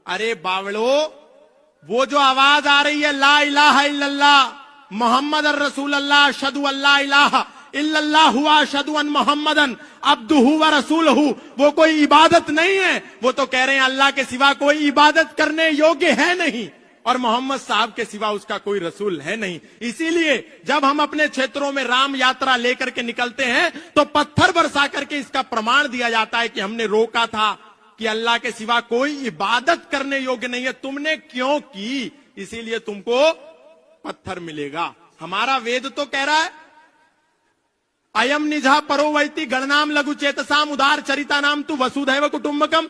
अरे बावड़ो, वो जो आवाज आ रही है ला इलाहा इल्लल्लाह मोहम्मद रसूल अल्लाह अशहदु अल्ला इलाहा इल्लल्लाह हुआ अशहदु अन मोहम्मदन अब्दुहु व रसूलहु, वो कोई इबादत नहीं है। वो तो कह रहे हैं अल्लाह के सिवा कोई इबादत करने योग्य है नहीं और मोहम्मद साहब के सिवा उसका कोई रसूल है नहीं। इसीलिए जब हम अपने क्षेत्रों में राम यात्रा लेकर के निकलते हैं तो पत्थर बरसा करके इसका प्रमाण दिया जाता है कि हमने रोका था कि अल्लाह के सिवा कोई इबादत करने योग्य नहीं है, तुमने क्यों की, इसीलिए तुमको पत्थर मिलेगा। हमारा वेद तो कह रहा है अयम निजा परोवैती गणनाम लघु चेतसाम उदार चरिता नाम तू वसुधैव कुटुंबकम,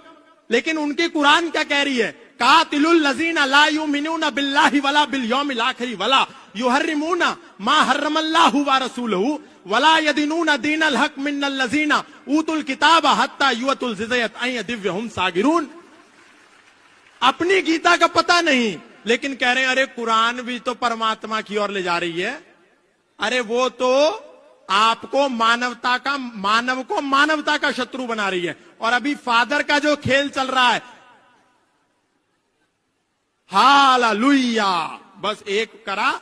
लेकिन उनकी कुरान क्या कह रही है, कातिलुल लजीना ला युमिनूना बिल्लाहि वला बिल यौमिल आखिर वला युहर्रिमूना मा हर्रमल्लाहु व रसूलहु वला यदीनूना दीनल हक मिनल लजीना ऊतुल किताब हत्ता युअतुल जिज़यत अय दिव्यहुम सागिरून। अपनी गीता का पता नहीं, लेकिन कह रहे हैं अरे कुरान भी तो परमात्मा की ओर ले जा रही है। अरे वो तो आपको मानव को मानवता का शत्रु बना रही है। और अभी फादर का जो खेल चल रहा है, हालेलुया, बस एक करा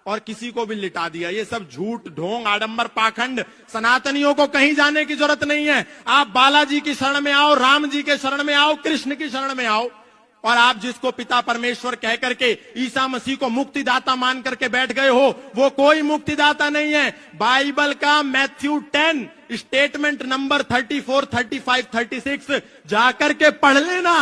और किसी को भी लिटा दिया। ये सब झूठ ढोंग आडंबर पाखंड, सनातनियों को कहीं जाने की जरूरत नहीं है। आप बालाजी की शरण में आओ, राम जी के शरण में आओ, कृष्ण की शरण में आओ, और आप जिसको पिता परमेश्वर कह करके ईसा मसीह को मुक्तिदाता मान करके बैठ गए हो, वो कोई मुक्तिदाता नहीं है। बाइबल का मैथ्यू 10 स्टेटमेंट नंबर 34, 35, 36 जाकर के पढ़ लेना।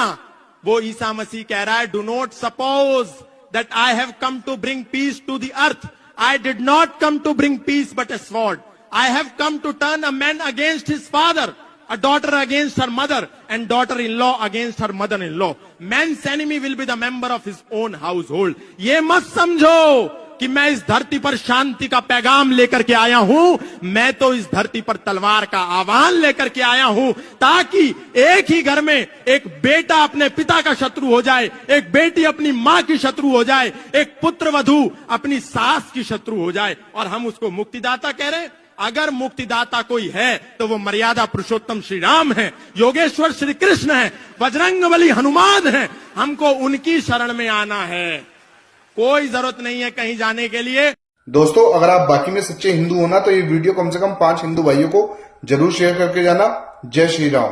वो ईसा मसीह कह रहा है, do not suppose that I have come to bring peace to the earth. I did not come to bring peace but a sword. I have come to turn a man against his father, a daughter against her mother, and daughter-in-law against her mother-in-law. Man's enemy will be the member of his own household. ये मत समझो कि मैं इस धरती पर शांति का पैगाम लेकर के आया हूं, मैं तो इस धरती पर तलवार का आह्वान लेकर के आया हूं, ताकि एक ही घर में एक बेटा अपने पिता का शत्रु हो जाए, एक बेटी अपनी मां की शत्रु हो जाए, एक पुत्र वधू अपनी सास की शत्रु हो जाए, और हम उसको मुक्तिदाता कह रहे हैं। अगर मुक्तिदाता कोई है तो वो मर्यादा पुरुषोत्तम श्री राम है, योगेश्वर श्री कृष्ण है, बजरंगबली हनुमान है। हमको उनकी शरण में आना है, कोई जरूरत नहीं है कहीं जाने के लिए। दोस्तों, अगर आप बाकी में सच्चे हिंदू हो ना, तो ये वीडियो कम से कम 5 हिंदू भाइयों को जरूर शेयर करके जाना। जय श्री राम।